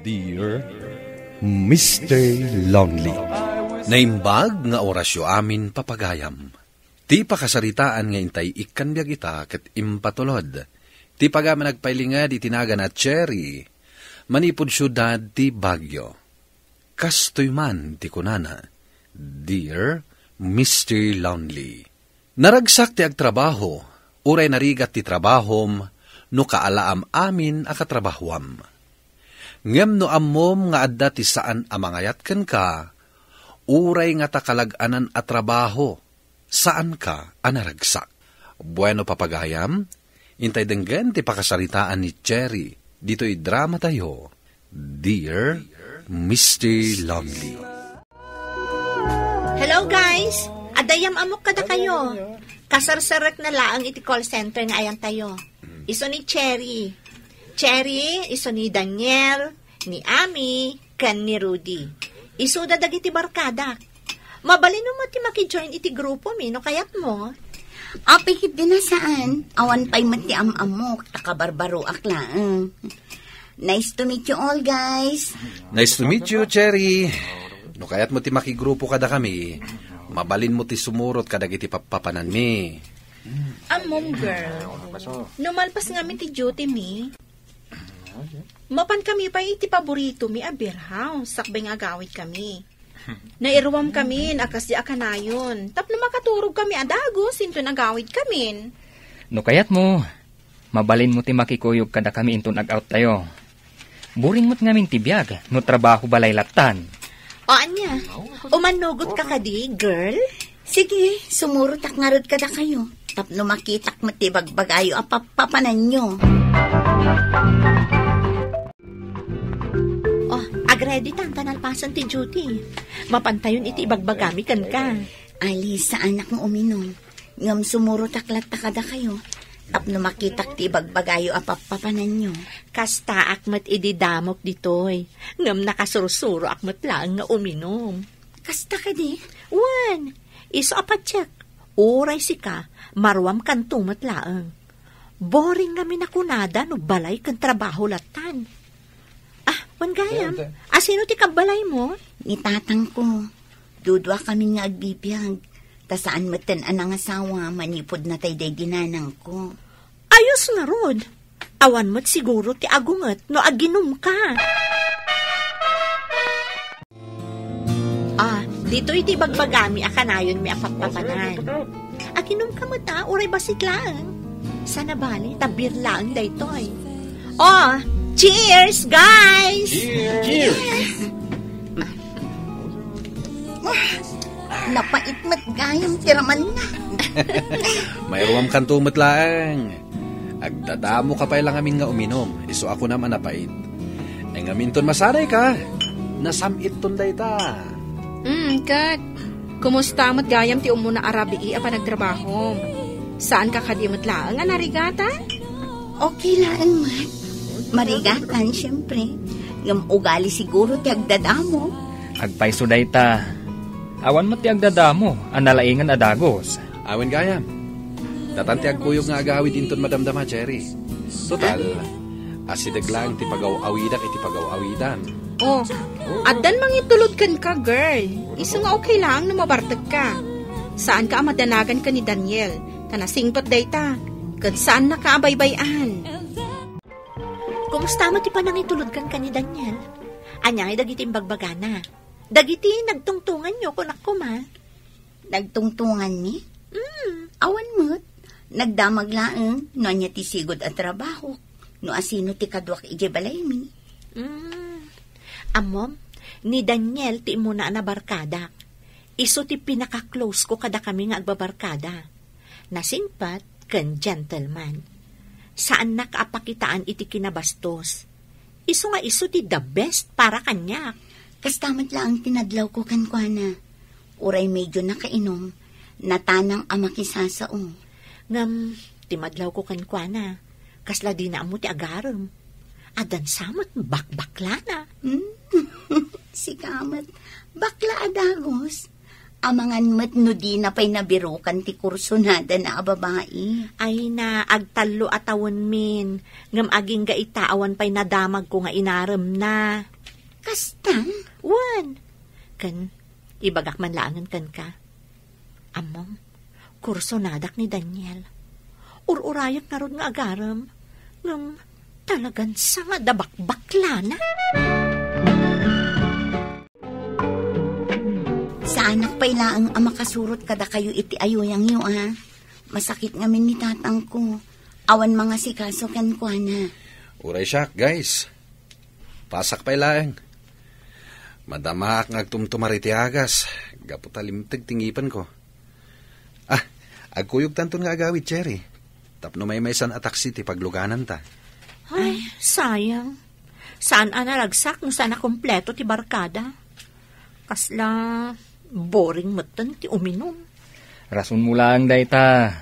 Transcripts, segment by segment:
Dear Mr. Lonely. Naimbag nga orasyo amin papagayam. Ti pakasaritaan nga intay ikan biag ita ket impatulod. Ti pagaman nagpailingad itinaga na Cherry. Manipod syudad ti Baguio. Kastoy man ti kunana. Dear Mr. Lonely. Naragsak ti agtrabaho. Uray narigat ti trabahom. No kaalaam amin akatrabahwam. Ngem no ammom nga adda ti saan amangayat ken ka. Uray nga takalaganan at trabaho. Saan ka anaragsak? Bueno papagayam, intay denggen ti pakasaritaan ni Cherry. Dito'y drama tayo. Dear Mr. Lonely. Hello guys! Adayam amok kada kayo. Kasarsarak na laang iti call center nga ayan tayo. Iso ni Cherry. Cherry, iso ni Daniel, ni Ami, kan ni Rudy. Iso dadag iti barkada. Mabalin mo ti makijoin iti grupo mi, no kayat mo? Apikit din na saan. Awan pa'y mati amok, takabarbaro aklaan. Nice to meet you all, guys. Nice to meet you, Cherry. No kayat mo ti makigrupo kada kami, mabalin mo ti sumurot kadag iti papapanan mi. Amom girl, numalpas nga mi ti duty mi. Mapan kami pa iti paborito mi a beer house, sakbay nga agawit kami. Nairuwam kami, akas di akanayon. Tapno makaturog kami adago, sinto nagawid kami. No kayat mo, mabalin mo ti makikuyog kada kami intun ag-out tayo. Buring mo't ngamin ti biyag, no trabaho balay latan. O anya, umanugot ka kadi, girl? Sige, sumurot ak ngarod kada kayo. Tapno makitak mati bagbagayo apapapanan nyo. Agredi tang tanalpasan ti duty. Mapantayon iti ibagbagami kan ka. Ali, sa anak ng uminom. Ngam sumuro taklat takada kayo. Tapno makitak ti ibagbagayo apapapanan nyo. Kasta akmat ididamok ditoy. Ngam nakasurusuro akmat lang nga uminom. Kasta ka di? Wan, iso apatsyak. Uray si ka, marwam kan tumat laang. Boring kami nakunada no balay kan trabaho latan. Wangayam, asino ti kabalay mo? Ni tatang ko. Dudwa kami nga agbibiyag. Tasaan matan anang asawa, manipod na tay day ginanang ko. Ayos nga rod. Awan mo't siguro ti agungat no aginom ka. Dito iti bagbagami akanayon mi apapapanan. Aginom ka mo ta, uray basit lang. Sana bali, tabir lang daytoy. Cheers, guys! Cheers! Napaitmat gayang tiraman na. Mayroong kantumot lang. Agdadamo ka pa lang amin nga uminom. Iso ako naman napait. Ay ngamin ton masaray ka. Nasamit ton day ta. Kat. Kumusta mat gayam ti umuna arabi apa nagtrabaho? Saan ka kadimot lang nga narigata? Okay lang, mat. Marigatan, siyempre. Ngam ugali siguro ti agdadamo. Agpaiso day ta. Awan mo ti agdadamo, analaingan adagos. Awen gayam. Tatanti agkuyog nga agawid inton madamdama, Cherry. Total, asidag lang ti pagaw-awidak iti pagaw-awidan. Addan mangitulod kan ka, girl. Iso nga okay lang na mabartag ka. Saan ka amadanagan ka ni Daniel? Tanasingpat day ta. Kad saan nakaabaybayan? Kumusta mo ti panangitulod kan ka ni Daniel? Anyang dagiting bagbagana. Dagiti nagtungtungan nyo kunak ko ma. Nagtungtungan ni? Awan mo't. Nagdamag laeng no anya ti sigod at trabaho. No asino ti kadwak ije balay mi. Amom, ni Daniel ti muna na barkada. Iso ti pinaka-close ko kada kami nga agbabarkada. Nasingpat kan gentleman. Saan nakaapakitaan iti kinabastos. Iso nga iso ti the best para kanya. Kastamat lang tinadlaw ko kankwana. Uray medyo nakainom. Natanang amakisasao. Ngam, timadlaw ko kankwana. Kasla di na amo ti agaram. Adan samot bakbakla na. Si kamat, bakla adagos. Amangan mat no di na pa'y nabirukan ti kursunada na ababae. Ay na, agtalo atawon min. Ngam aging gaitaawan pa'y nadamag ko nga inaram na. Kasta? Wan. Kan, ibagak man laangan kan ka. Amom, kurso nadak ni Daniel. Ururayak na ron nga agaram. Ngam, talagan sa nga dabak-bakla na. Sa anak pa'y laang ang makasurot kada kayo iti ayuyang yu, ha? Masakit ngamin ni tatang ko. Awan mga sikaso kan ko, na. Uray siya, guys. Pasak pa'y laang. Madamak ngagtumtumariti agas. Gaputalimtag tingipan ko. Agkuyog tanton nga agawid, Cherry. Tapno may san ataksi ti pagluganan ta. Ay, sayang. Saan naragsak no sana kompleto ti barkada? Kasla, boring matan ti uminom. Rason mo lang, dayta.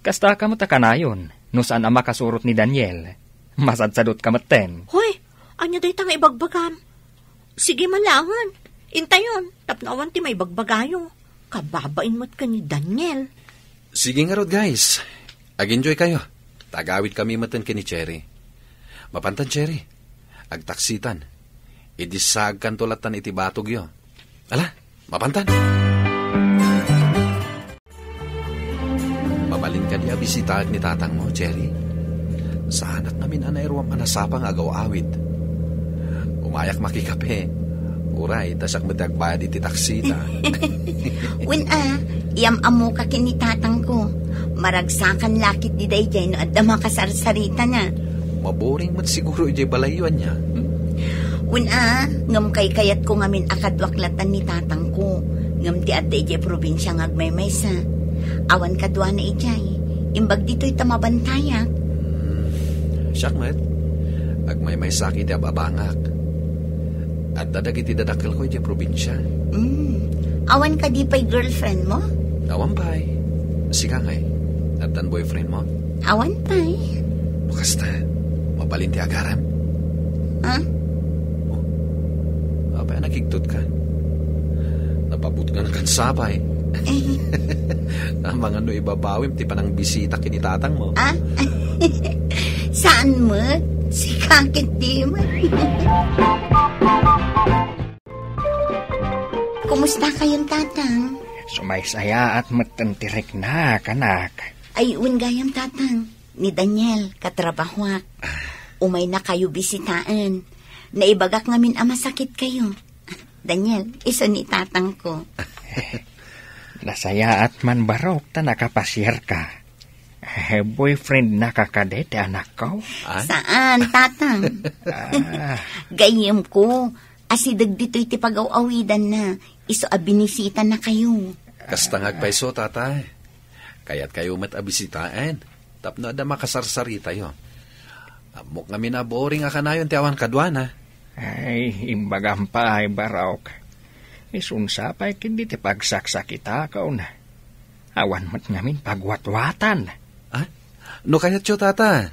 Kasta ka matakanayon, no saan ang makasurot ni Daniel. Masadsadot ka maten. Hoy, anya day tang ibagbagam. Sige malangan. Intayon, tapnawan ti may bagbagayo. Kababain mo't ka ni Daniel. Sige nga rod, guys. Ag-enjoy kayo. Tagawid kami matan kini Cherry. Mapantan, Cherry. Agtaksitan. Idisag kan tulatan iti batog yo. Ala, mapantan. Mabalin ka di abisitaag ni tatang mo, Cherry. Sa anak namin anayruam anasapang agaw-awid. Umayak makikape. Uray, tasak matagbayad iti taksita. Iyam amo ka kinitatang ko. Maragsakan lakit di day jay no adda makasarsarita na. Maboring mat siguro ijay balayuan niya. Ngam kay kayat ko ngamin akadwaklatan ni tatang ko. Ngam ti adda ijay probinsya ngagmaymaysa. Awan kadwa na ijay. Imbag dito'y tamabantayak. Syakmet, agmaymay sakit ababangak. At dadag iti dadakil ko iti probinsya. Awan ka di pa'y girlfriend mo? Awan pa'y. Sika ngay. At dan boyfriend mo? Awan pa'y. Bukasta, mabalin ti agaram. Ha? Apay nakigtot ka. Napabut ka ng kansapay. Ang mga no ibabawim ti panang bisita kinitatang mo. Saan mo? Si kakit di mo. Kumusta kayong tatang? Sumaysaya at matantirik na, kanak. Ay, gayam tatang. Ni Daniel, katrabahwak. Umay na kayo bisitaan. Naibagak ngamin masakit kayo. Daniel, isa ni tatang ko. Nasaya at man barok ta nakapasyar ka. Boyfriend na kakadete anak ko? Saan, tatang? Gayam ko. Asidag dito'y tipagaw-awidan na. Iso abinisita na kayo. Kastangag paiso, tatay. Kaya't kayo mat abisitaan. Tapno ada makasarsarita yo. Amok kami na boring akanayon ti awan kadwana. Ay, imbagam pa ay barok. Isunsapay kindi ti pagsaksakita ka na. Awan mat ngamin pagwatwatan. No kayat yo, tata.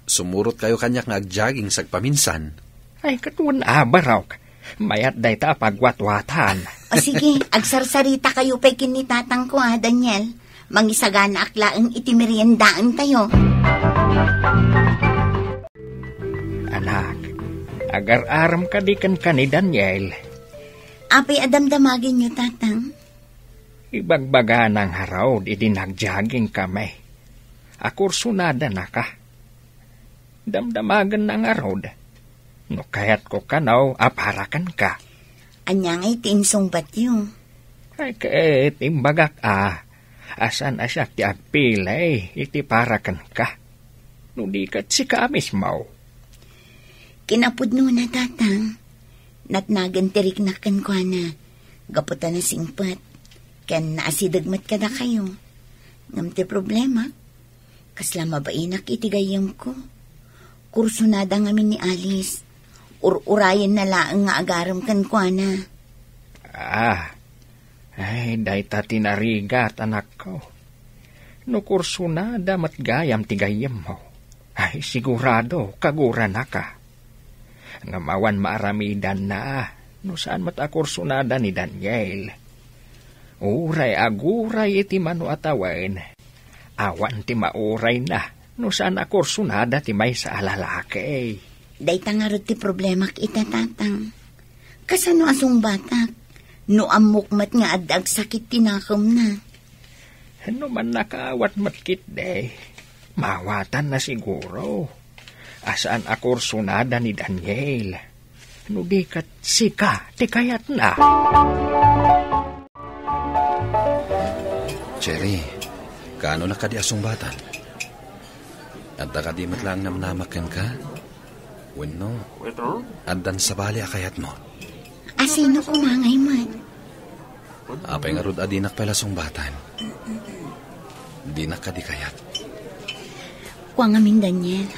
Sumurot kayo kanyak ngagjogging sagpaminsan. Ay, katuan barok. Mayat day ta pagwatwatan. O sige, agsarsarita kayo pa'y kinitatang ko, Daniel. Mangisagana aklaang itimeriendaan tayo. Anak, agar-aram ka di kan ni Daniel. Apay adamdamagin niyo, tatang? Ibagbaga ng haraw, idinagjaging kami. Akursunada na ka. Damdamagan ng arod. No kayat ko kanaw, aparakan ka. Anyangay tinsong batyo. Ay kaet, imbagak asan asyak ti agpilay, iti parakan ka. No di kat si ka mismo. Kinapudno na tatang. Natnagan tirik na kan kwa na. Gaputa na singpat. Ken naasidagmat ka na kayo. Ngam ti problema. Kasla mabainak itigayam ko. Kursunada ngamin ni Alice. Urayan na laang nga agaram kan kwa na. Ay, day ta tinarigat anak ko. No kursunada mat gayam tigayam mo. Ay, sigurado, kagura na ka. Ngamawan maaramidan na, no saan mat akursunada ni Daniel. Uray aguray iti mano atawain. Awan ti mauray na, no saan akursunada ti may sa alalaki. Day tangarod ti problemak ita tatang. Kasano asong batak? No amukmat nga adag sakit tinakam na. Ano man nakaawat matkit day. Mawatan na siguro. Asaan ako sunada ni Daniel. No di kat sika, ti kayat na. Cherry, kaano na ka di asong batan? At di matlang namnamakan ka? Wano, andan sa bali akayat mo. Asino kumangay man? Apay nga rod adinak pala song batan. Di na ka di kayat. Kwa ngamin Daniel,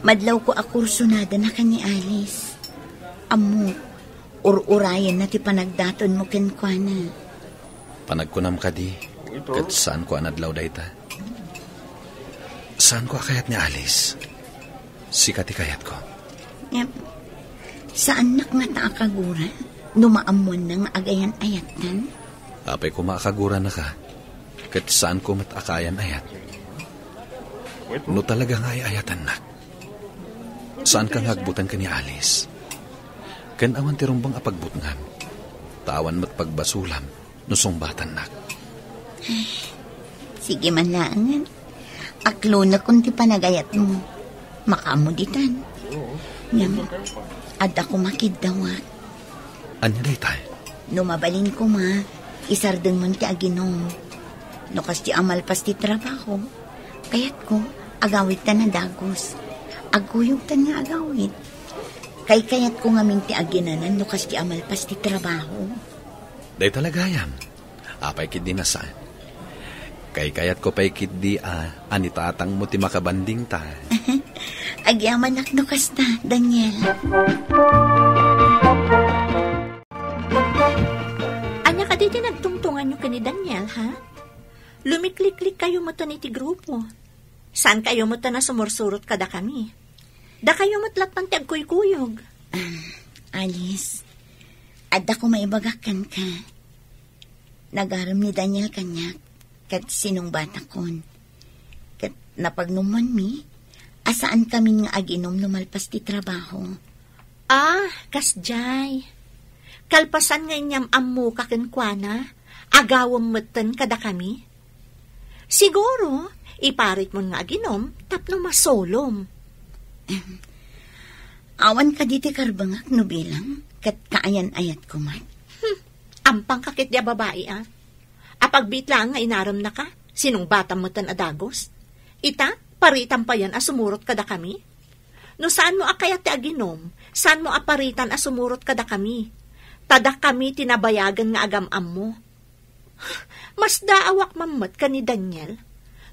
madlaw ko akursunada na ka ni Alice. Amo, urayan na ti panagdaton mo kenkwana. Panagkunam ka di, kat saan ko anadlaw dayta? Saan ko akayat ni Alice? Sika ti kayat ko. Yep. Saan nak nga taakagura? Numaamuan na nga agayan ayatan? Apay ko maakagura na ka, kat saan ko matakayan ayat? No talaga nga ay ayatan nak. Saan kang hagbutan ka ni Alice? Kan awan ti rumbang apagbutngam. Tawan mat pagbasulam, nusong batan nak. Sige man laangan. Aklo na kung ti panagayat mo. Makamuditan. Ngam, ad ako makidawat. Anya day tayo? Numabalin ko ma, isardeng man ti aginom. No kas ti amal pas ti trabaho. Kayat ko, agawit ta na dagos. Aguyog ta nga agawit. Kayat ko nga ti aginanan no kas ti amal pas ti trabaho. Day talaga yam. Apay kid di nasaan. Kayat ko pa'y kid di anitatang mo ti makabanding ta. Agyaman no kas ta, Daniel. Anya ka di nagtungtungan nyo ka ni Daniel, ha? Lumiklik-lik kayo mo to ni ti grupo. Saan kayo mo to na sumursurot kada kami? Da kayo matlat ng tiagkuy-kuyog. Alice, adda ko maibagakan ka. Nagaram ni Daniel kanyak, kat sinong bata kon. Kat napagnuman mi, asaan kami nga aginom lumalpas ti trabaho. Kasjay. Kalpasan nga inyam ammo kakenkwana, agawam matan kada kami. Siguro, iparit mo nga aginom, tapno masolom. Awan ka diti karbangak no bilang, kat kaayan-ayat ko man. Ampang kakit dia babae, Apagbit lang nga inaram na ka, sinong batang matan adagos? Ita, paritan pa yan asumurot kada kami? No saan mo akayat ti aginom, saan mo aparitan asumurot kada kami? Tadak kami tinabayagan nga agamam mo. Mas daawak mamat ka ni Daniel.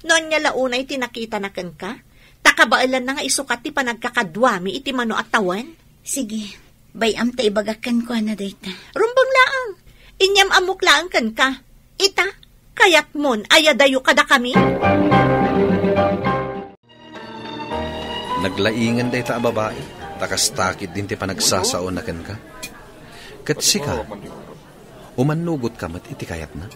Noon niya launay tinakita na kan ka, takabailan na nga isukat ti panagkakadwami iti mano at tawan. Sige, bayam ta ibagakan ko na dayta. Rumbang laang, inyam amok laang kan ka. Ita, kayat mon, ayadayo kada kami. Naglaingan day ta babae, takas takit din ti panagsasaon na kan ka. Katsi ka, umanugot ka mat iti kayat na.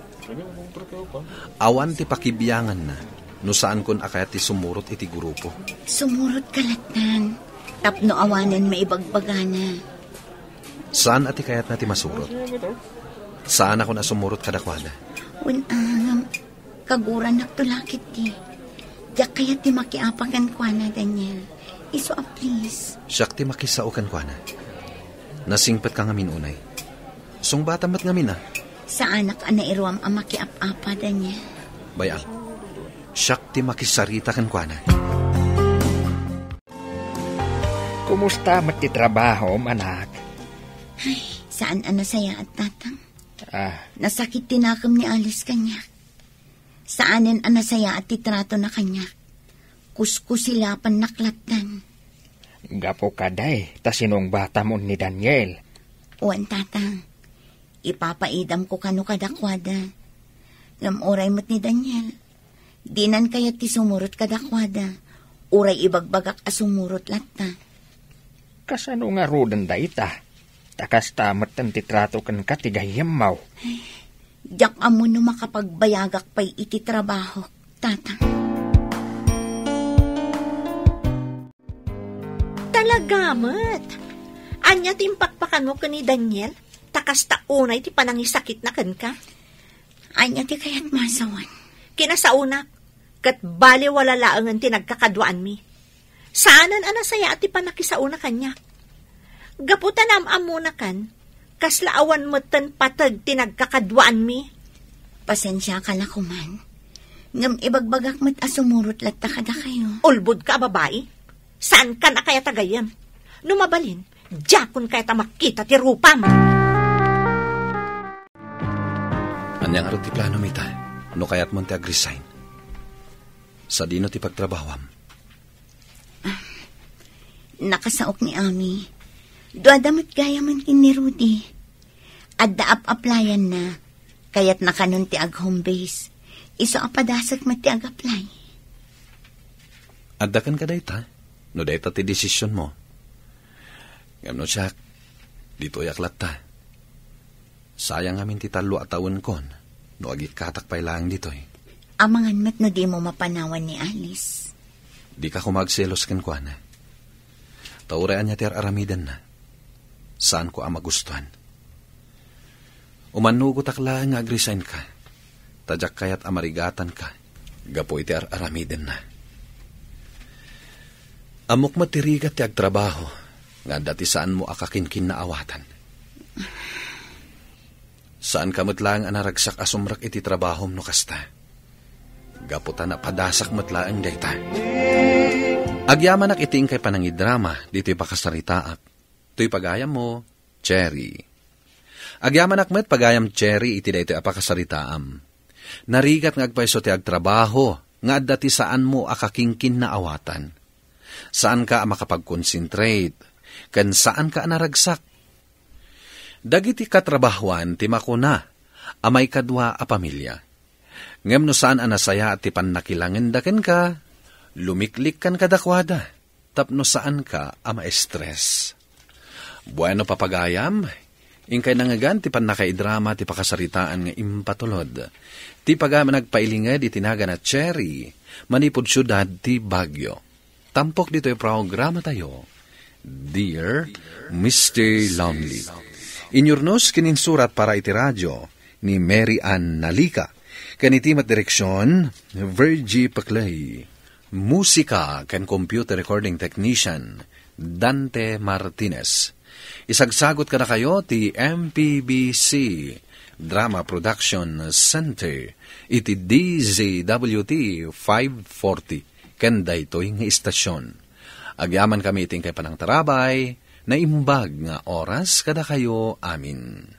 Awan ti pakibiyangan na, no saan kon akayat ti sumurot iti grupo. Sumurot kalatan, tapno awanan maibagbagana. Saan ati kayat na ti masurot? Saan ako na sumurot kadakwada? Kaguran naktulakit ti. Diyak kaya ti makiapakan kwa na, Daniel. Iso please. Siyak ti makisaukan kwa na. Nasingpat ka ngamin unay. Sung bata mat ngamin Sa anak ana iruam ang makiap-apa, Daniel. Bayal. Siyak ti makisarita kan kwa na. Kumusta mat ti trabaho, anak? Ay, saan ana saya at tatang? Nasakit tinakam ni Alice kanya. Saanin anasaya at titrato na kanya. Kuskusilapan naklatan. Gapo kaday, ta sinong bata mo ni Daniel? Uwan tatang, ipapaidam ko kano kadakwada. Oray mo't ni Daniel. Dinan kaya ti sumurot kadakwada. Uray ibagbagak asumurot latta. Kasano nga rodan da ita? Takas tamat ang titrato kan katigayam mau. Diyak amo no makapagbayagak pa'y iti trabaho, tatang. Talaga, mat. Anya ti impakpakan mo ni Daniel? Takas taunay ti panangisakit na kan ka? Anya ti kayat masawan. Kinasaunak, kat bali wala laangan ti nagkakadwaan mi. Saanan anasaya at ti panakisauna kanya? Gaputan amuna kan, kaslaawan mo tan patag ti nagkakadwaan mi. Pasensya ka na kuman. Ngam ibagbagak mo't asumurot latta kada kayo. Ulbod ka, babae? Saan ka na kaya tagayam? Numabalin, jakon kaya ta makita ti rupam. Anyang araw ti plano mita, no kayat mo ti agresign. Sa dino ti pagtrabawam. Nakasaok ni Ami. Duadamot gaya man kin ni Rudy. Adda ap-applyan na. Kaya't nakanon ti ag-home base. Iso apadasak mo ti ag-apply. Addakan ka dayta, no dayta ti desisyon mo. Ngam no siya, dito yaklat ta. Sayang amin ti talo at tawon kon, no agit katakpay lang dito eh. Amangan met no di mo mapanawan ni Alice. Di ka kumagselos kan kwa na. Taurean niya ti aramidan na. Saan ko ang magustuhan? Umanugot akla nga agresign ka. Tadyak kayat amarigatan ka. Gapo iti aramidan na. Amok matirigat ti agtrabaho. Nga dati saan mo akakinkin na awatan. Saan kamot lang anaragsak asumrak iti trabahom no kasta. Gaputan na padasak matlaang dayta. Agyamanak iting kay panangidrama, dito'y pakasaritaak. To'y pagayam mo, Cherry. Agyamanak met pagayam Cherry, iti dayto'y apakasaritaam. Narigat ng agpaiso ti agtrabaho, nga dati saan mo akakingkin na awatan. Saan ka makapag-concentrate, kan saan ka naragsak. Dagiti katrabahuan ti makuna, amay kadwa a pamilya. Ngem no saan anasaya at ti pannakilangan daken ka, lumiklik kan kadakwada, tapno saan ka ama stress. Bueno papagayam, ingkay nangagan ti pannakaidrama ti pakasaritaan nga impatulod. Ti pagama nagpailingad itinaga na Cherry, manipod syudad ti Baguio. Tampok dito'y programa tayo, Dear Mr. Lonely. Inyurnos kininsurat para iti radyo ni Mary Ann Nalika. Kanitimat direksyon, Virgie Paclay. Musika kan computer recording technician, Dante Martinez. Isagsagot ka na kayo ti MPBC Drama Production Center, iti DZWT 540, kanda ito'y nga istasyon. Agyaman kami iting kay panang tarabay, na imbag nga oras kada kayo amin.